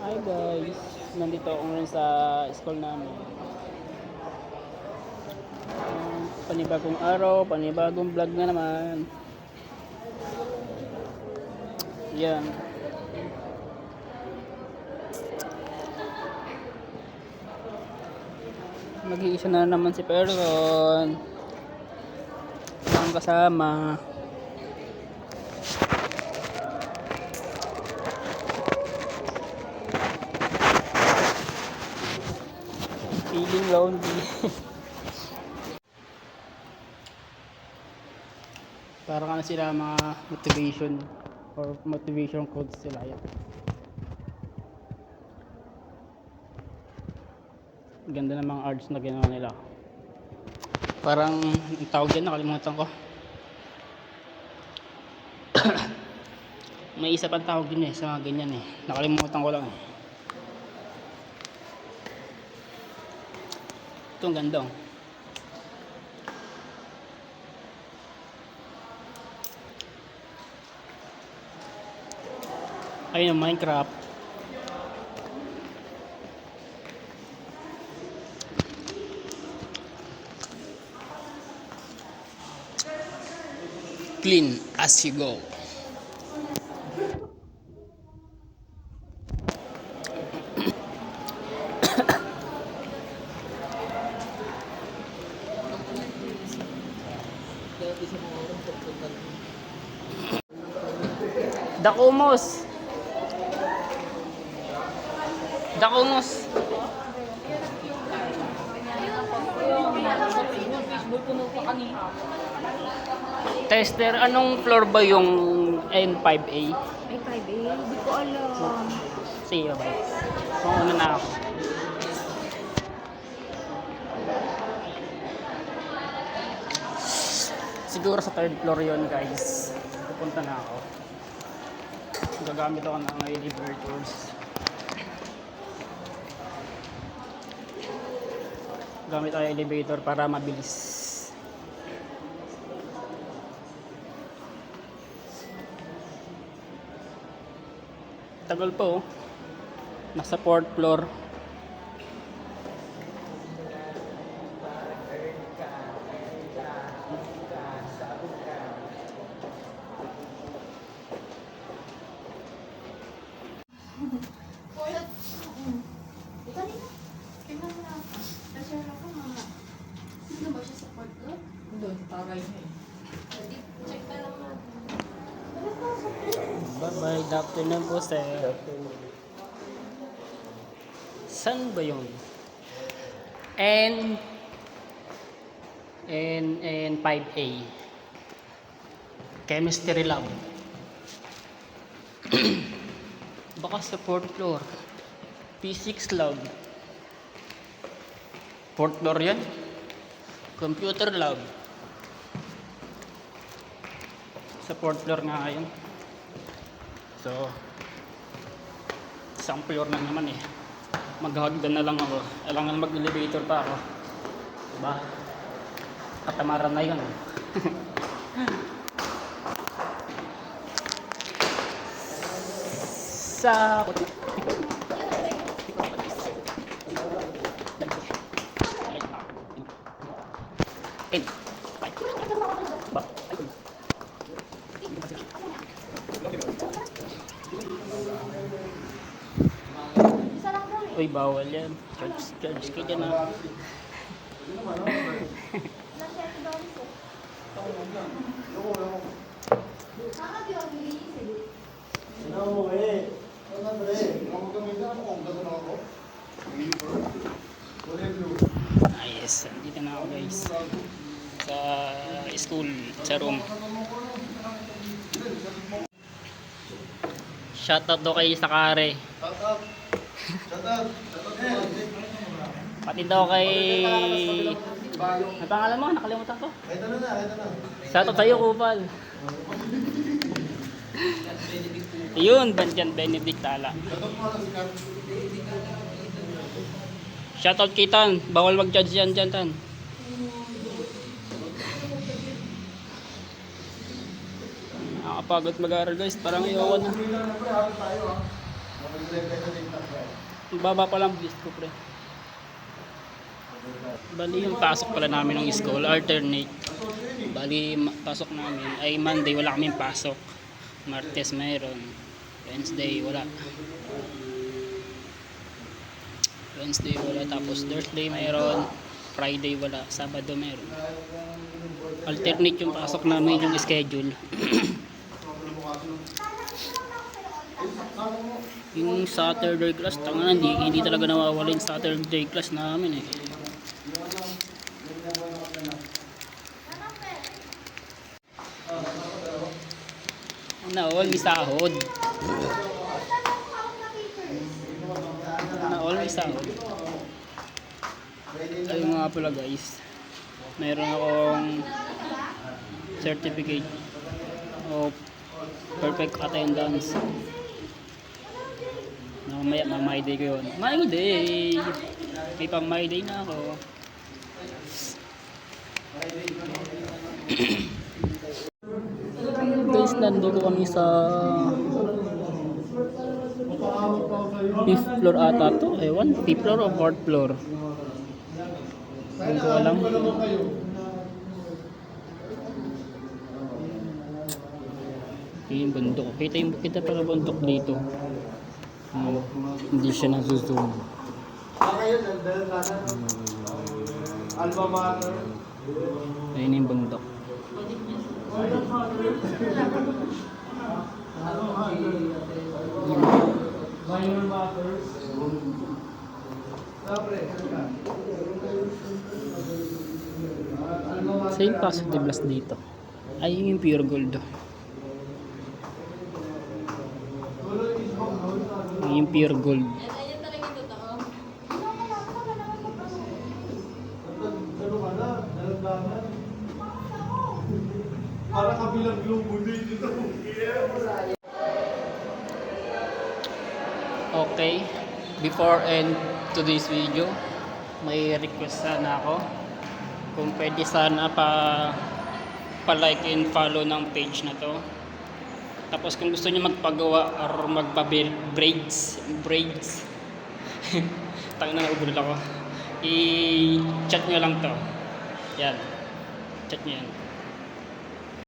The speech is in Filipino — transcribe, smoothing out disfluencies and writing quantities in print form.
Hi guys, nandito ako ngayon sa school namin. Panibagong araw, panibagong vlog na naman. Yan. Mag-iisa na naman si Peron. Ang kasama. Feeling lonely. Parang ano sila mga motivation or motivation quotes sila yan. Ganda ng mga arts na ginawa nila. Parang ang tawag dyan, nakalimutan ko. May isa pang tawag din sa mga ganyan nakalimutan ko lang Ito ang ganda ayun ang Minecraft. Clean as you go. Dakumos. Dakumos. Tester, anong floor ba yung N5A? N5A? Hindi ko alam. Sige, bye. Mauna na ako. Siguro sa third floor yun guys. Pupunta na ako. Gagamit ako ng elevators. Gamit tayo elevator para mabilis. Tagal po. Nasa 4th floor. Bye-bye, good afternoon po sir. Saan ba yun? N 5A Chemistry Lab. Baka sa 4th floor. Physics Lab. 4th floor yan. Computer Lab. Sa 4th floor nga yun. So, isang floor na naman maghagdan na lang ako. Kailangan mag-elevator pa ako. Diba? Katamaran na yun. Sa uy, bawal yan. Charge ka dyan yes, dito na ako guys. Sa school, sa room. Shoutout daw kay Sakare. Pati daw kay... Ang pangalan mo? Nakalimutan ko. Shoutout sa'yo, Kupal. Yun, Banjan Benedict Tala. Shoutout kay Tan. Bawal mag-judge yan dyan, Tan. Nakakapagod mag-aaral guys. Parang iyawan na. Ang baba pa lang list ko, pre. Bali yung pasok pala namin ng school, alternate. Bali pasok namin ay Monday wala kaming pasok. Martes mayroon. Wednesday wala. Wednesday wala, tapos Thursday mayroon. Friday wala, Sabado mayroon. Alternate yung pasok namin, yung schedule. Yung Saturday class, tanga, hindi talaga nawawala yung Saturday class namin eh. Na-all may sahod. Na-all may sahod. Ayun nga pala guys, mayroon akong certificate of perfect attendance. Mamaya my day ko yun. My day! May pang my day na ako. Guys, nandito kami sa 5th floor ata to. Ewan, 5th floor o 4th floor. Hindi ko alam. Yung bundok. Kita pala bundok dito. Hindi siya nasuzoom. Ayun yung bundok. Same pasok de Blas dito. Ayun yung pure gold. Yung pure gold. Para kabilang globo dito. Okay, before end to this video, may request sana ako. Kung pwede sana pa-like and follow ng page na to. Tapos kung gusto niyo magpagawa or magpa-braids, tangina na ubulol ako. I-chat niyo lang to. Yan. Chat niyo yan.